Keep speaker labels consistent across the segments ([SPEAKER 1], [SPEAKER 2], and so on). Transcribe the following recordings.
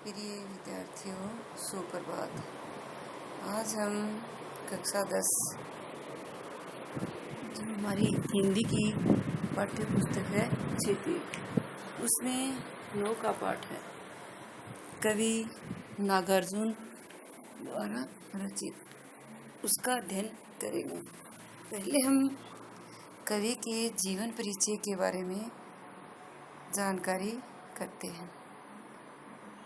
[SPEAKER 1] प्रिय विद्यार्थियों, सुप्रभात। आज हम कक्षा 10 जो हमारी हिंदी की पाठ्य पुस्तक है क्षेत्रीय, उसमें योग का पाठ है। कवि नागार्जुन द्वारा रचित, उसका अध्ययन करेंगे। पहले हम कवि के जीवन परिचय के बारे में जानकारी करते हैं।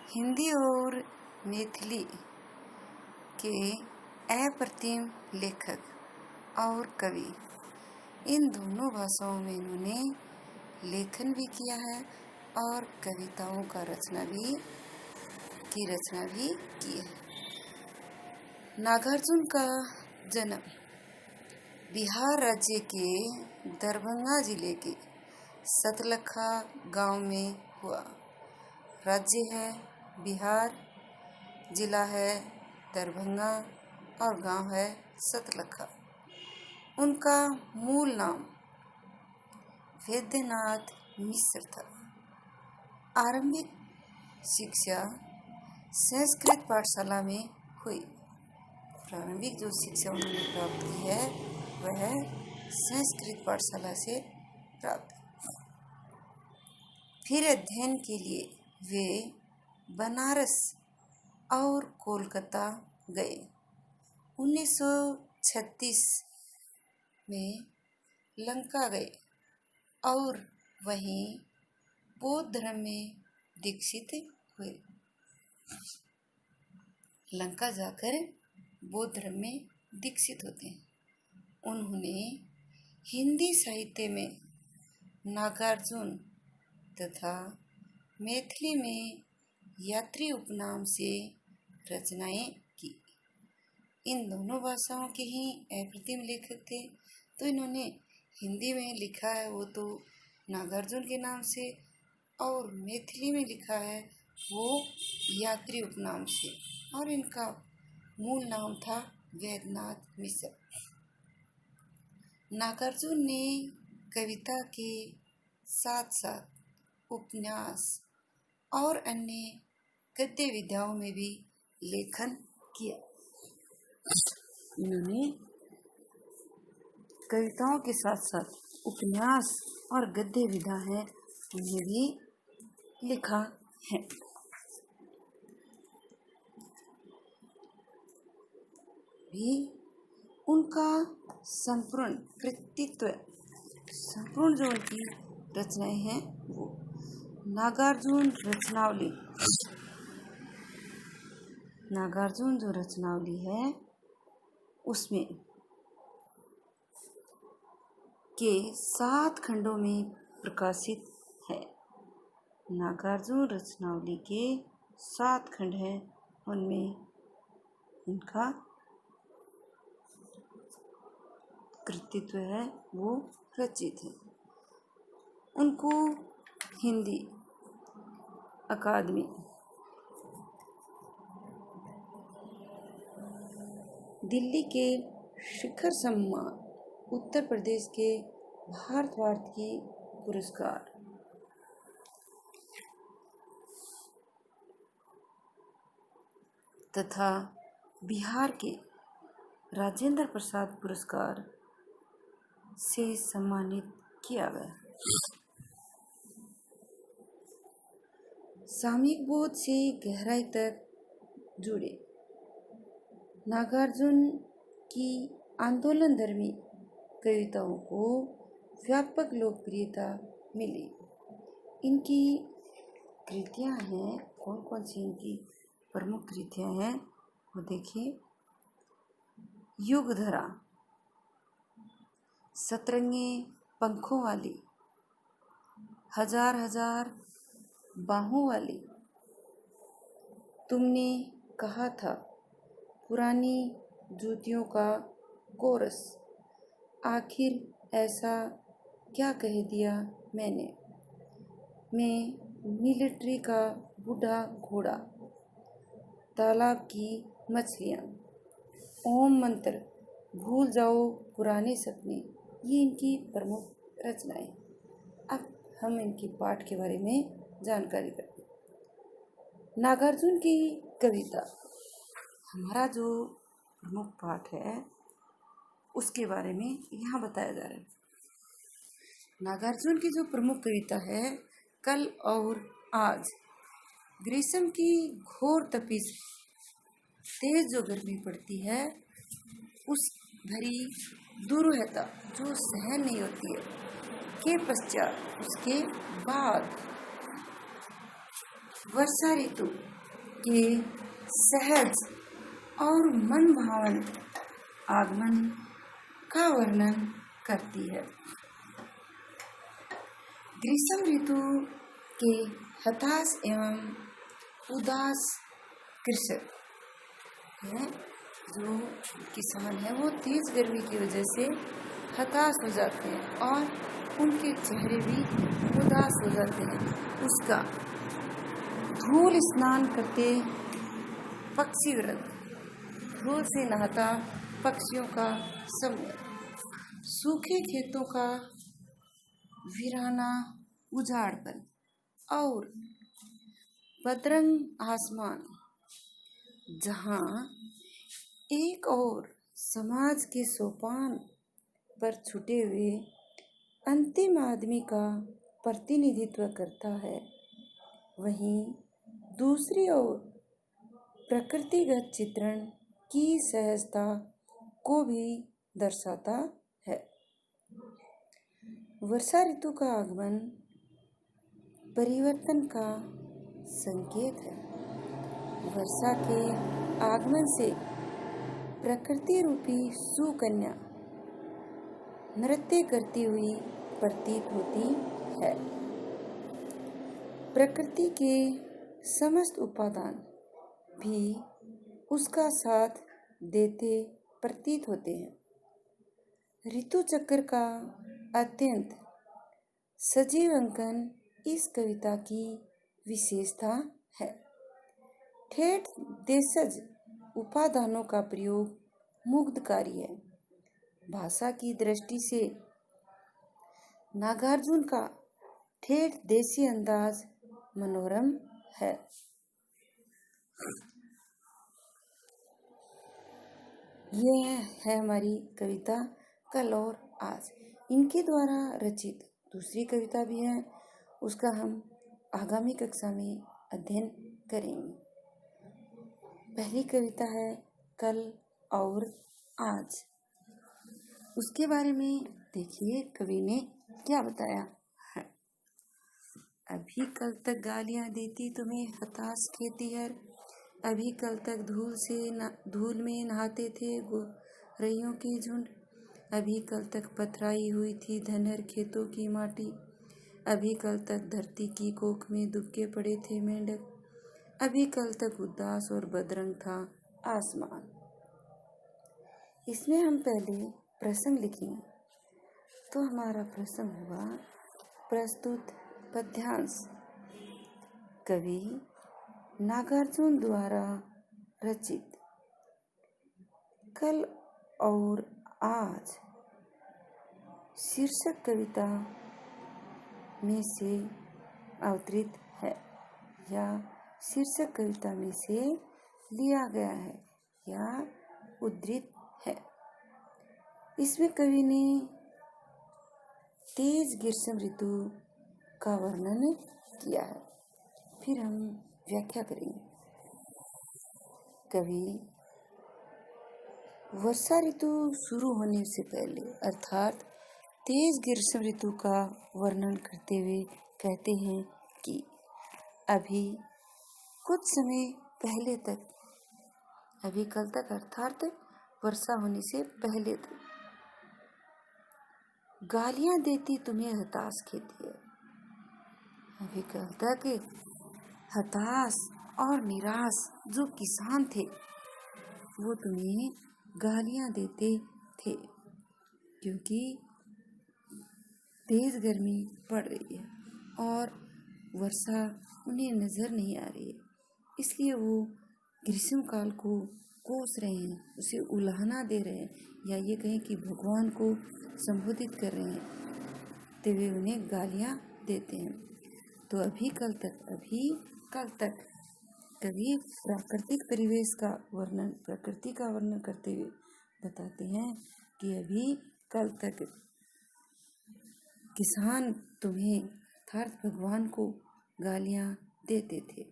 [SPEAKER 1] हिंदी और मैथिली के अप्रतिम लेखक और कवि, इन दोनों भाषाओं में इन्होंने लेखन भी किया है और कविताओं का रचना भी की है। नागार्जुन का जन्म बिहार राज्य के दरभंगा जिले के सतलखा गांव में हुआ। राज्य है बिहार, जिला है दरभंगा और गांव है सतलखा। उनका मूल नाम वैद्यनाथ मिश्र था। आरंभिक शिक्षा संस्कृत पाठशाला में हुई। प्रारंभिक जो शिक्षा उन्होंने प्राप्त की है वह संस्कृत पाठशाला से प्राप्त। फिर अध्ययन के लिए वे बनारस और कोलकाता गए। 1936 में लंका गए और वहीं बौद्ध धर्म में दीक्षित हुए। लंका जाकर बौद्ध धर्म में दीक्षित होते हैं। उन्होंने हिंदी साहित्य में नागार्जुन तथा मैथिली में यात्री उपनाम से रचनाएं की। इन दोनों भाषाओं के ही अप्रतिम लेखक थे। तो इन्होंने हिंदी में लिखा है वो तो नागार्जुन के नाम से, और मैथिली में लिखा है वो यात्री उपनाम से, और इनका मूल नाम था वैद्यनाथ मिश्र। नागार्जुन ने कविता के साथ साथ उपन्यास और अन्य गद्य विधाओं में भी लेखन किया। इन्होंने कविताओं के साथ साथ उपन्यास और गद्य विधा है उन्हें भी लिखा है। भी उनका संपूर्ण कृतित्व, संपूर्ण जो उनकी रचनाएं हैं वो नागार्जुन जो रचनावली है उसमें के 7 खंडों में प्रकाशित है। नागार्जुन रचनावली के 7 खंड हैं, उनमें उनका कृतित्व है वो रचित है। उनको हिंदी अकादमी, दिल्ली के शिखर सम्मान, उत्तर प्रदेश के भारत की पुरस्कार, तथा बिहार के राजेंद्र प्रसाद पुरस्कार से सम्मानित किया गया। सामयिक बोध से गहराई तक जुड़े नागार्जुन की आंदोलनधर्मी कविताओं को व्यापक लोकप्रियता मिली। इनकी कृतियां हैं, कौन कौन सी इनकी प्रमुख कृतियां हैं वो देखिए। युगधरा, सतरंगे पंखों वाली, हजार हजार बाहों वाली, तुमने कहा था, पुरानी जूतियों का कोरस, आखिर ऐसा क्या कह दिया मैंने, मैं मिलिट्री का बूढ़ा घोड़ा, तालाब की मछलियाँ, ओम मंत्र, भूल जाओ पुराने सपने, ये इनकी प्रमुख रचनाएं। अब हम इनके पाठ के बारे में जानकारी करते हैं। नागार्जुन की कविता, हमारा जो प्रमुख पाठ है उसके बारे में यहाँ बताया जा रहा है। नागार्जुन की जो प्रमुख कविता है कल और आज। ग्रीष्म की घोर तपिश, तेज जो गर्मी पड़ती है, उस भरी दुरूहता जो सहन नहीं होती है के पश्चात, उसके बाद वर्षा ऋतु के सहज और मन भावन आगमन का वर्णन करती है। ग्रीष्म ऋतु के हताश एवं उदास कृषक हैं, जो किसान है वो तेज गर्मी की वजह से हताश हो जाते हैं और उनके चेहरे भी उदास हो जाते हैं। उसका धूल स्नान करते पक्षी व्रत, धूल से नहाता पक्षियों का समूह, सूखे खेतों का वीराना उजाड़पन और बदरंग आसमान, जहाँ एक और समाज के सोपान पर छुटे हुए अंतिम आदमी का प्रतिनिधित्व करता है, वहीं दूसरी ओर प्रकृतिगत चित्रण की सहजता को भी दर्शाता है। वर्षा ऋतु का आगमन परिवर्तन का संकेत है। वर्षा के आगमन से प्रकृति रूपी सुकन्या नृत्य करती हुई प्रतीत होती है। प्रकृति के समस्त उपादान भी उसका साथ देते प्रतीत होते हैं। ऋतु चक्र का अत्यंत सजीव अंकन इस कविता की विशेषता है। ठेठ देशज उपादानों का प्रयोग मुग्धकारी है। भाषा की दृष्टि से नागार्जुन का ठेठ देसी अंदाज मनोरम है। यह है हमारी कविता कल और आज। इनके द्वारा रचित दूसरी कविता भी है, उसका हम आगामी कक्षा में अध्ययन करेंगे। पहली कविता है कल और आज। उसके बारे में देखिए कवि ने क्या बताया है। अभी कल तक गालियां देती तुम्हें हताश खेतीहर, अभी कल तक धूल में नहाते थे गोरैयों के झुंड, अभी कल तक पथराई हुई थी धनहर खेतों की माटी, अभी कल तक धरती की कोख में दुबके पड़े थे मेंढक, अभी कल तक उदास और बदरंग था आसमान। इसमें हम पहले प्रसंग लिखेंगे। तो हमारा प्रसंग हुआ प्रस्तुत पद्यांश कवि नागार्जुन द्वारा रचित कल और आज शीर्षक कविता में से अवतरित है या शीर्षक कविता में से लिया गया है या उद्धृत है। इसमें कवि ने तेज ग्रीष्म ऋतु का वर्णन किया है। फिर हम व्याख्या करेंगे। कवि वर्षा ऋतु शुरू होने से पहले अर्थात तेज ग्रीष्म ऋतु का वर्णन करते हुए कहते हैं कि अभी कुछ समय पहले तक, अभी कल तक अर्थात वर्षा होने से पहले तक गालियां देती तुम्हें हताश खेती है। अभी कल तक हताश और निराश जो किसान थे वो तुम्हें गालियां देते थे क्योंकि तेज गर्मी पड़ रही है और वर्षा उन्हें नजर नहीं आ रही है, इसलिए वो ग्रीष्म काल को कोस रहे हैं, उसे उलाहना दे रहे हैं, या ये कहें कि भगवान को संबोधित कर रहे हैं, तो वे उन्हें गालियां देते हैं। तो अभी कल तक कवि प्राकृतिक परिवेश का वर्णन, प्रकृति का वर्णन करते हुए बताते हैं कि अभी कल तक किसान तुम्हें अर्थात भगवान को गालियां देते थे,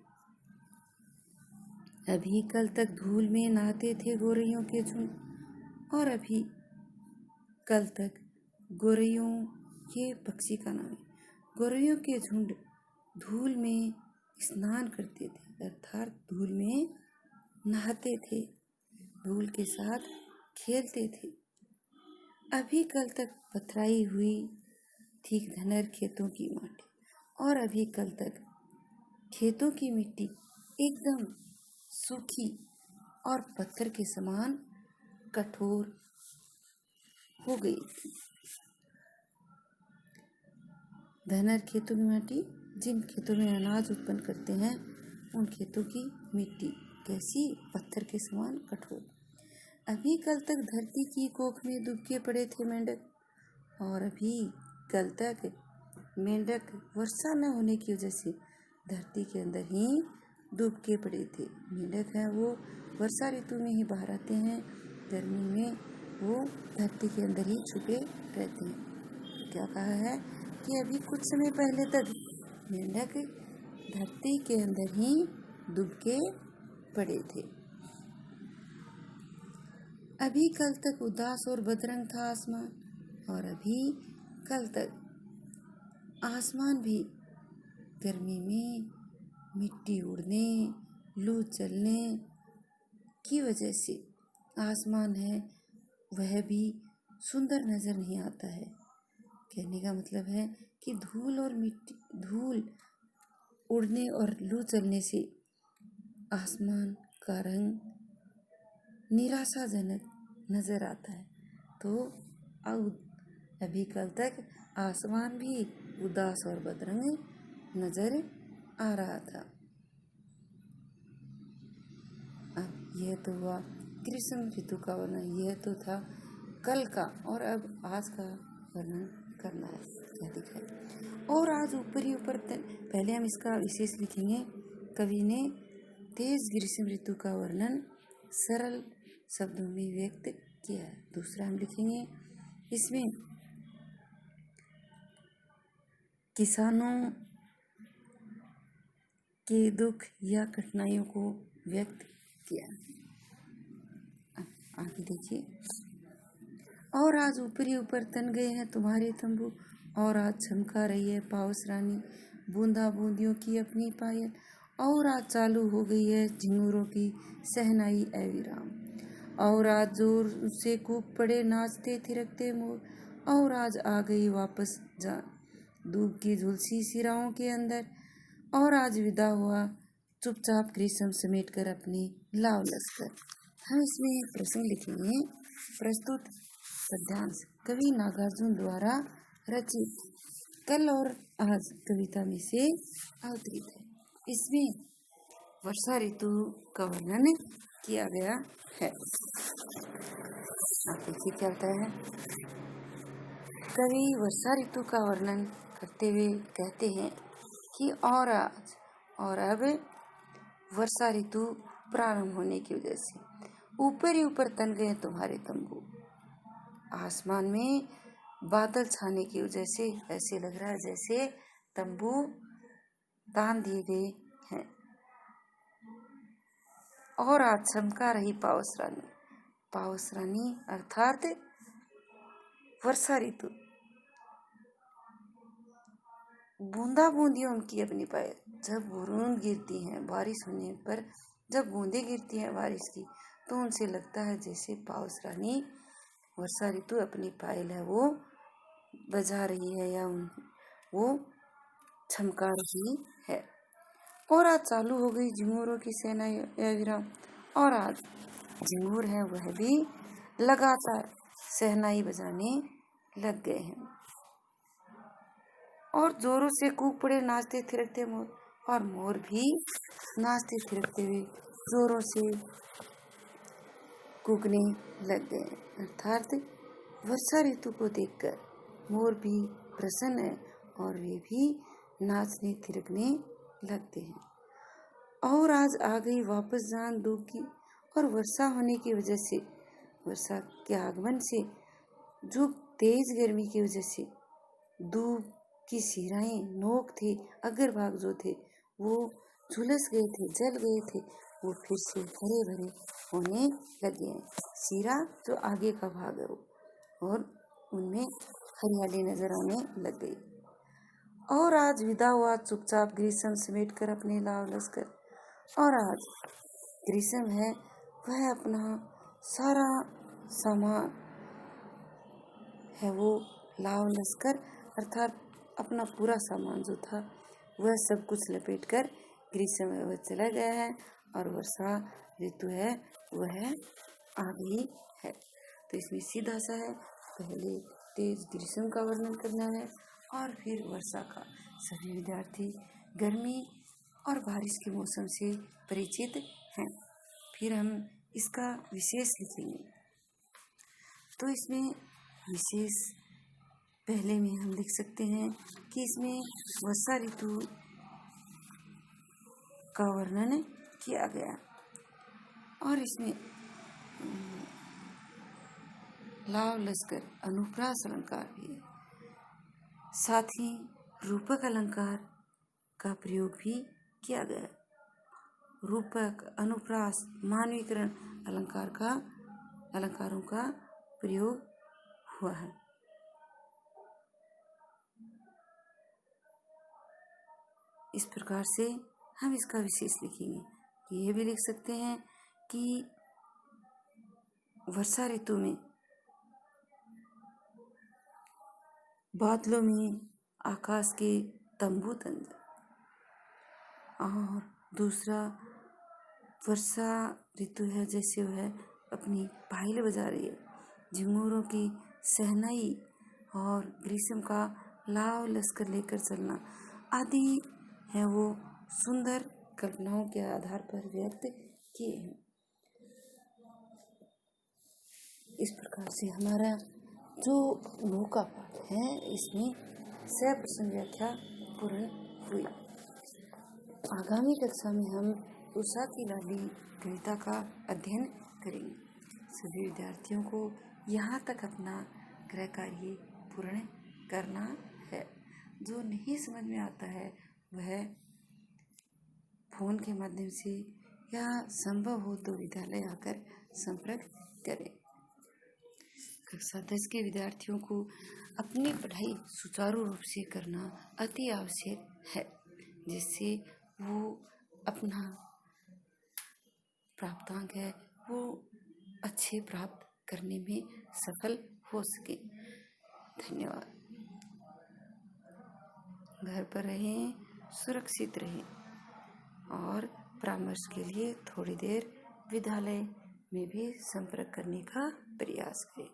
[SPEAKER 1] अभी कल तक धूल में नहाते थे गोरैयों के झुंड, और अभी कल तक गोरैयों के पक्षी का नाम है, गोरैयों के झुंड धूल में स्नान करते थे अर्थात धूल में नहाते थे, धूल के साथ खेलते थे। अभी कल तक पथराई हुई थी घनर खेतों की माटी, और अभी कल तक खेतों की मिट्टी एकदम सूखी और पत्थर के समान कठोर हो गई थी। धनर खेतों की मिट्टी, जिन खेतों में अनाज उत्पन्न करते हैं उन खेतों की मिट्टी कैसी, पत्थर के समान कठोर। अभी कल तक धरती की कोख में डूबके पड़े थे मेंढक, और अभी कल तक मेंढक वर्षा न होने की वजह से धरती के अंदर ही डूबके पड़े थे। मेंढक हैं वो वर्षा ऋतु में ही बाहर आते हैं, गर्मी में वो धरती के अंदर ही छुपे रहते हैं। क्या कहा है कि अभी कुछ समय पहले तक मेंढक धरती के अंदर ही डूबके पड़े थे। अभी कल तक उदास और बदरंग था आसमान, और अभी कल तक आसमान भी गर्मी में मिट्टी उड़ने, लू चलने की वजह से आसमान है वह भी सुंदर नजर नहीं आता है। कहने का मतलब है कि धूल उड़ने और लू चलने से आसमान का रंग निराशाजनक नजर आता है। तो अभी कल तक आसमान भी उदास और बदरंग नजर आ रहा था। अब यह तो हुआ ग्रीष्म ऋतु का वर्णन, यह तो था कल का, और अब आज का वर्णन करना है। क्या दिखाए और आज ऊपर ही ऊपर पहले हम इसका विशेष लिखेंगे। कवि ने तेज ग्रीष्म ऋतु का वर्णन सरल शब्दों में व्यक्त किया है। दूसरा हम लिखेंगे इसमें किसानों के दुख या कठिनाइयों को व्यक्त किया। आगे देखिए, और आज ऊपर ही ऊपर तन गए हैं तुम्हारे तंबू, और आज चमका रही है पावस रानी बूंदा बूंदियों की अपनी पायल, और आज चालू हो गई है झिंगुरों की सहनाई ऐ विराम, और आज जोर से कूक पड़े नाचते थिरकते मोर, और आज आ गई वापस जान दूब की झुलसी सिराओं के अंदर, और आज विदा हुआ चुपचाप ग्रीष्म समेट कर अपनी लाव लश्कर। हम इसमें प्रश्न लिखेंगे। प्रस्तुत पद्यांश कवि नागार्जुन द्वारा रचित कल और आज कविता में से अवतरित है। इसमें वर्षा ऋतु का वर्णन किया गया है। आप देखिए क्या होता है। कवि वर्षा ऋतु का वर्णन करते हुए कहते हैं कि और आज और अब वर्षा ऋतु प्रारंभ होने की वजह से ऊपर ही ऊपर तन गए तुम्हारे तंबू, आसमान में बादल छाने की वजह से ऐसे लग रहा है जैसे तंबू तान दिए गए हैं। और आज चमका रही पावस रानी अर्थात वर्षा ऋतु बूंदा बूंदियों उनकी अपनी पायल, जब बूंद गिरती हैं बारिश होने पर, जब बूंदें गिरती हैं बारिश की तो उनसे लगता है जैसे पावस रानी वर्षा ऋतु अपनी पायल है वो बजा रही है या वो चमका रही है। और आज चालू हो गई झिंगुरों की सेना या विराम, और आज झिंगुर है वह भी लगातार सहनाई बजाने लग गए हैं, और जोरों से कूक पड़े नाचते थिरकते मोर, और मोर भी नाचते थिरकते हुए जोरों से कूकने लग गए। अर्थात वर्षा ऋतु को देखकर मोर भी प्रसन्न है और वे भी नाचने थिरकने लगते हैं। और आज आ गई वापस जान दू की, और वर्षा होने की वजह से, वर्षा के आगमन से, जो तेज गर्मी की वजह से धूप की सिराएं, नोक थे, अग्रभाग जो थे वो झुलस गए थे, जल गए थे, वो फिर से हरे भरे होने लगे हैं। सिरा जो आगे का भाग है वो, और उनमें हरियाली नजर आने लग गई। और आज विदा हुआ चुपचाप ग्रीष्म समेट कर अपने लाव लश्कर, और आज ग्रीष्म है वह अपना सारा सामान है वो लाव लश्कर अर्थात अपना पूरा सामान जो था वह सब कुछ लपेट कर ग्रीष्म में वह चला गया है, और वर्षा ऋतु है वह आ गई है। तो इसमें सीधा सा है, पहले तेज ग्रीष्म का वर्णन करना है और फिर वर्षा का। सभी विद्यार्थी गर्मी और बारिश के मौसम से परिचित हैं। फिर हम इसका विशेष लिखेंगे। तो इसमें विशेष पहले में हम लिख सकते हैं कि इसमें वर्षा ऋतु का वर्णन किया गया, और इसमें लाव लश्कर अनुप्रास अलंकार भी है, साथ ही रूपक अलंकार का प्रयोग भी किया गया। रूपक, अनुप्रास, मानवीकरण अलंकारों का प्रयोग हुआ है। इस प्रकार से हम इसका विशेष लिखेंगे। ये भी लिख सकते हैं कि वर्षा ऋतु में बादलों में आकाश के तंबू तन, और दूसरा वर्षा ऋतु है जैसे वह अपनी पायल बजा रही है, झिंगुरों की सहनाई और ग्रीष्म का लाव लश्कर लेकर चलना आदि है वो सुंदर कल्पनाओं के आधार पर व्यक्त किए हैं। इस प्रकार से हमारा जो नौका पाठ है इसमें 100% व्याख्या पूर्ण हुई। आगामी कक्षा में हम उषा की लाली कविता का अध्ययन करेंगे। सभी विद्यार्थियों को यहाँ तक अपना गृह कार्य पूर्ण करना है। जो नहीं समझ में आता है वह फोन के माध्यम से या संभव हो तो विद्यालय आकर संपर्क करें। कक्षा 10 के विद्यार्थियों को अपनी पढ़ाई सुचारू रूप से करना अति आवश्यक है, जिससे वो अपना प्राप्तांक है वो अच्छे प्राप्त करने में सफल हो सके। धन्यवाद। घर पर रहें, सुरक्षित रहें, और परामर्श के लिए थोड़ी देर विद्यालय में भी संपर्क करने का प्रयास करें।